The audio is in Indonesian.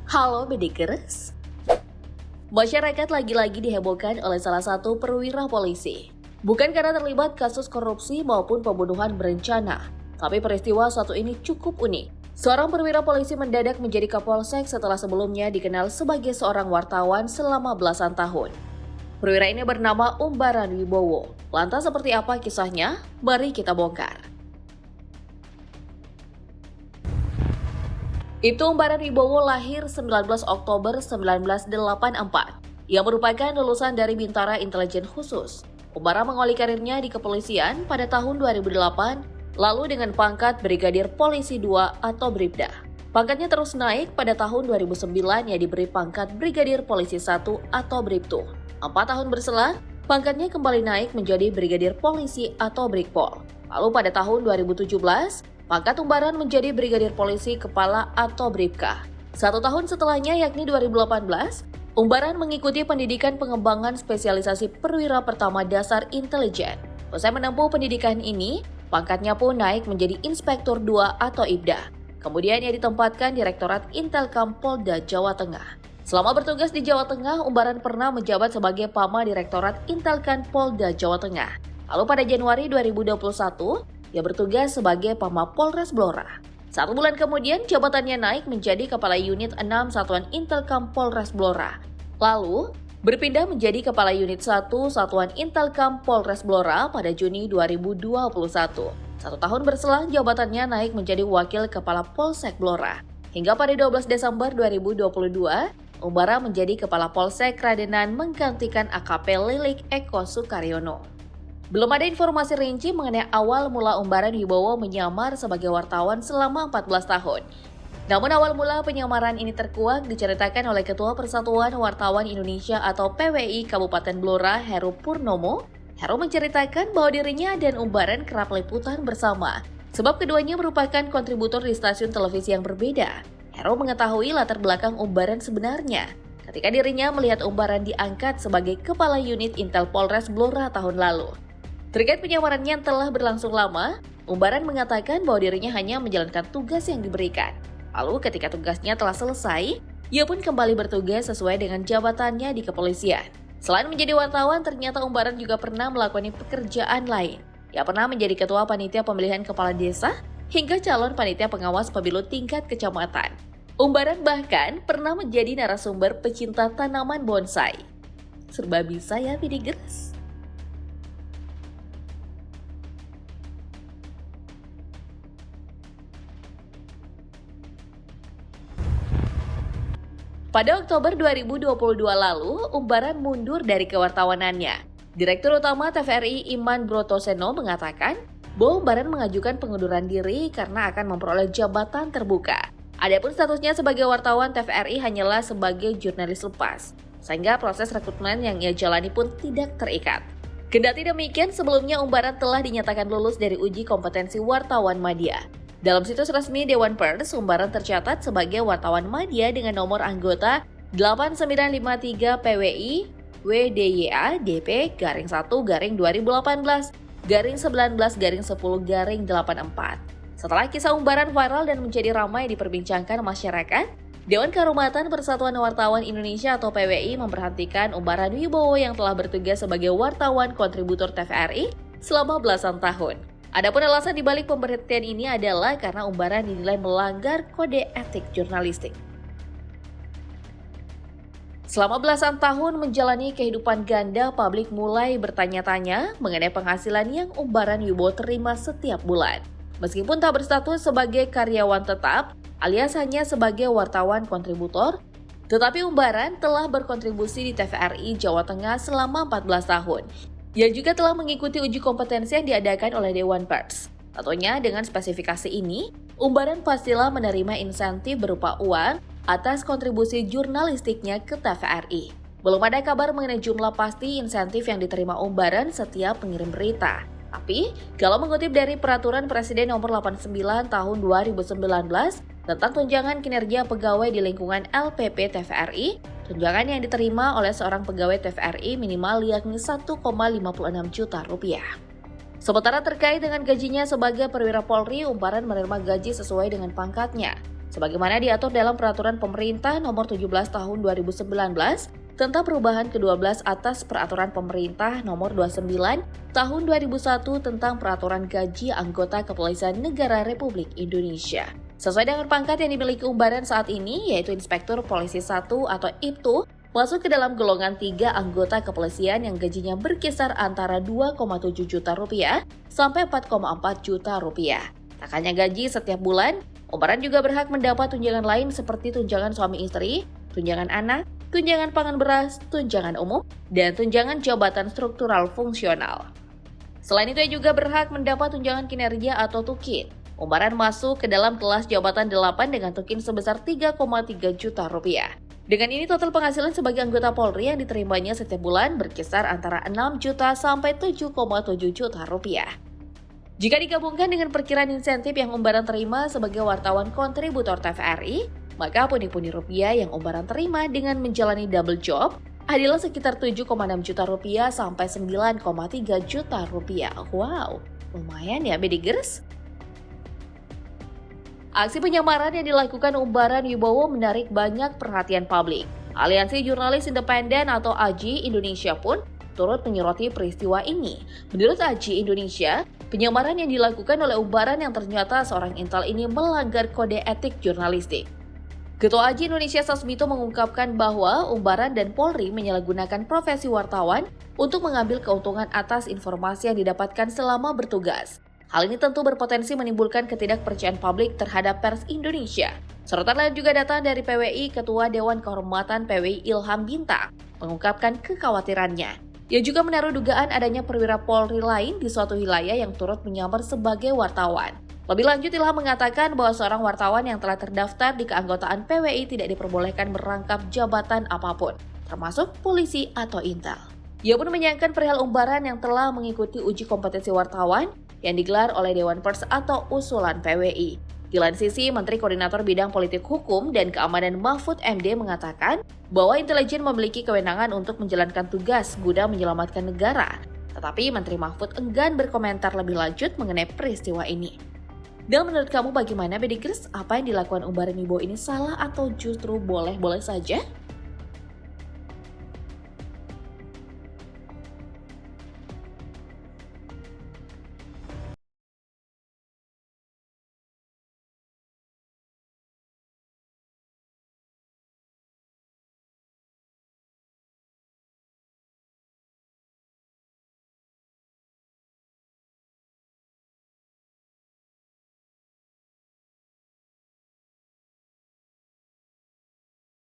Halo Bedikers. Masyarakat lagi-lagi dihebohkan oleh salah satu perwira polisi. Bukan karena terlibat kasus korupsi maupun pembunuhan berencana, tapi peristiwa satu ini cukup unik. Seorang perwira polisi mendadak menjadi Kapolsek setelah sebelumnya dikenal sebagai seorang wartawan selama belasan tahun. Perwira ini bernama Umbaran Wibowo. Lantas seperti apa kisahnya? Mari kita bongkar. Umbaran Wibowo lahir 19 Oktober 1984. Ia merupakan lulusan dari Bintara Intelijen Khusus. Umbaran mengawali karirnya di kepolisian pada tahun 2008, lalu dengan pangkat Brigadir Polisi 2 atau Bribda. Pangkatnya terus naik pada tahun 2009 ia diberi pangkat Brigadir Polisi 1 atau Bribtu. 4 tahun berselang, pangkatnya kembali naik menjadi Brigadir Polisi atau Brigpol. Lalu pada tahun 2017, pangkat Umbaran menjadi Brigadir Polisi Kepala atau Bribka. 1 tahun setelahnya yakni 2018, Umbaran mengikuti pendidikan pengembangan spesialisasi perwira pertama dasar intelijen. Usai menempuh pendidikan ini, pangkatnya pun naik menjadi Inspektur 2 atau IPDA. Kemudian ia ditempatkan Direktorat Intelkam Polda Jawa Tengah. Selama bertugas di Jawa Tengah, Umbaran pernah menjabat sebagai Pama Direktorat Intelkam Polda Jawa Tengah. Lalu pada Januari 2021, ia bertugas sebagai Pama Polres Blora. 1 bulan kemudian, jabatannya naik menjadi Kepala Unit 6 Satuan Intelkam Polres Blora. Lalu, berpindah menjadi Kepala Unit 1 Satuan Intelkam Polres Blora pada Juni 2021. 1 tahun berselang, jabatannya naik menjadi Wakil Kepala Polsek Blora. Hingga pada 12 Desember 2022, Umbaran menjadi Kepala Polsek Radenan menggantikan AKP Lilik Eko Sukaryono. Belum ada informasi rinci mengenai awal mula Umbaran Wibowo menyamar sebagai wartawan selama 14 tahun. Namun awal mula penyamaran ini terkuak diceritakan oleh Ketua Persatuan Wartawan Indonesia atau PWI Kabupaten Blora, Heru Purnomo. Heru menceritakan bahwa dirinya dan Umbaran kerap liputan bersama, sebab keduanya merupakan kontributor di stasiun televisi yang berbeda. Heru mengetahui latar belakang Umbaran sebenarnya ketika dirinya melihat Umbaran diangkat sebagai Kepala Unit Intel Polres Blora tahun lalu. Terkait penyamarannya yang telah berlangsung lama, Umbaran mengatakan bahwa dirinya hanya menjalankan tugas yang diberikan. Lalu ketika tugasnya telah selesai, ia pun kembali bertugas sesuai dengan jabatannya di kepolisian. Selain menjadi wartawan, ternyata Umbaran juga pernah melakukan pekerjaan lain. Ia pernah menjadi Ketua Panitia Pemilihan Kepala Desa hingga calon Panitia Pengawas Pemilu tingkat kecamatan. Umbaran bahkan pernah menjadi narasumber pecinta tanaman bonsai. Serba bisa ya, Pidigers. Pada Oktober 2022 lalu, Umbaran mundur dari kewartawanannya. Direktur Utama TVRI Iman Brotoseno mengatakan bahwa Umbaran mengajukan pengunduran diri karena akan memperoleh jabatan terbuka. Adapun statusnya sebagai wartawan TVRI hanyalah sebagai jurnalis lepas, sehingga proses rekrutmen yang ia jalani pun tidak terikat. Kendati demikian, sebelumnya Umbaran telah dinyatakan lulus dari uji kompetensi wartawan media. Dalam situs resmi Dewan Pers, Umbaran tercatat sebagai wartawan media dengan nomor anggota 8953 PWI WDYA DP _1 _2018 _19 _10 _84. Setelah kisah Umbaran viral dan menjadi ramai diperbincangkan masyarakat, Dewan Kehormatan Persatuan Wartawan Indonesia atau PWI memberhentikan Umbaran Wibowo yang telah bertugas sebagai wartawan kontributor TVRI selama belasan tahun. Adapun alasan dibalik pemberhentian ini adalah karena Umbaran dinilai melanggar kode etik jurnalistik. Selama belasan tahun menjalani kehidupan ganda, publik mulai bertanya-tanya mengenai penghasilan yang Umbaran Wibowo terima setiap bulan. Meskipun tak berstatus sebagai karyawan tetap, alias hanya sebagai wartawan kontributor, tetapi Umbaran telah berkontribusi di TVRI Jawa Tengah selama 14 tahun. Ia juga telah mengikuti uji kompetensi yang diadakan oleh Dewan Pers. Tentunya dengan spesifikasi ini, Umbaran pastilah menerima insentif berupa uang atas kontribusi jurnalistiknya ke TVRI. Belum ada kabar mengenai jumlah pasti insentif yang diterima Umbaran setiap mengirim berita. Tapi, kalau mengutip dari Peraturan Presiden Nomor 89 Tahun 2019 tentang tunjangan kinerja pegawai di lingkungan LPP TVRI, tunjangan yang diterima oleh seorang pegawai TVRI minimal yakni 1,56 juta rupiah. Sementara terkait dengan gajinya sebagai perwira Polri, Umbaran menerima gaji sesuai dengan pangkatnya. sebagaimana diatur dalam Peraturan Pemerintah Nomor 17 Tahun 2019 tentang perubahan ke-12 atas Peraturan Pemerintah Nomor 29 Tahun 2001 tentang Peraturan Gaji Anggota Kepolisian Negara Republik Indonesia. Sesuai dengan pangkat yang dimiliki Umbaran saat ini, yaitu Inspektur Polisi 1 atau IPTU, masuk ke dalam golongan 3 anggota kepolisian yang gajinya berkisar antara 2,7 juta rupiah sampai 4,4 juta rupiah. Tak hanya gaji setiap bulan, Umbaran juga berhak mendapat tunjangan lain seperti tunjangan suami istri, tunjangan anak, tunjangan pangan beras, tunjangan umum, dan tunjangan jabatan struktural fungsional. Selain itu, ia juga berhak mendapat tunjangan kinerja atau tukin. Umbaran masuk ke dalam kelas jabatan 8 dengan tukin sebesar 3,3 juta rupiah. Dengan ini total penghasilan sebagai anggota Polri yang diterimanya setiap bulan berkisar antara 6 juta sampai 7,7 juta rupiah. Jika digabungkan dengan perkiraan insentif yang Umbaran terima sebagai wartawan kontributor TVRI, maka pundi-pundi rupiah yang Umbaran terima dengan menjalani double job adalah sekitar 7,6 juta rupiah sampai 9,3 juta rupiah. Wow, lumayan ya Bedigers? Aksi penyamaran yang dilakukan Umbaran Wibowo menarik banyak perhatian publik. Aliansi Jurnalis Independen atau AJI Indonesia pun turut menyoroti peristiwa ini. Menurut AJI Indonesia, penyamaran yang dilakukan oleh Umbaran yang ternyata seorang intel ini melanggar kode etik jurnalistik. Ketua AJI Indonesia Sasmito mengungkapkan bahwa Umbaran dan Polri menyalahgunakan profesi wartawan untuk mengambil keuntungan atas informasi yang didapatkan selama bertugas. Hal ini tentu berpotensi menimbulkan ketidakpercayaan publik terhadap pers Indonesia. Sorotan lain juga datang dari PWI, Ketua Dewan Kehormatan PWI Ilham Bintang, mengungkapkan kekhawatirannya. Ia juga menaruh dugaan adanya perwira Polri lain di suatu wilayah yang turut menyamar sebagai wartawan. Lebih lanjut, Ilham mengatakan bahwa seorang wartawan yang telah terdaftar di keanggotaan PWI tidak diperbolehkan merangkap jabatan apapun, termasuk polisi atau intel. Ia pun menyayangkan perihal Umbaran yang telah mengikuti uji kompetensi wartawan yang digelar oleh Dewan Pers atau usulan PWI. Di lain sisi, Menteri Koordinator Bidang Politik Hukum dan Keamanan Mahfud MD mengatakan bahwa intelijen memiliki kewenangan untuk menjalankan tugas guna menyelamatkan negara. Tetapi Menteri Mahfud enggan berkomentar lebih lanjut mengenai peristiwa ini. Dan menurut kamu bagaimana Bedigers? Apa yang dilakukan Umbaran Wibowo ini salah atau justru boleh-boleh saja?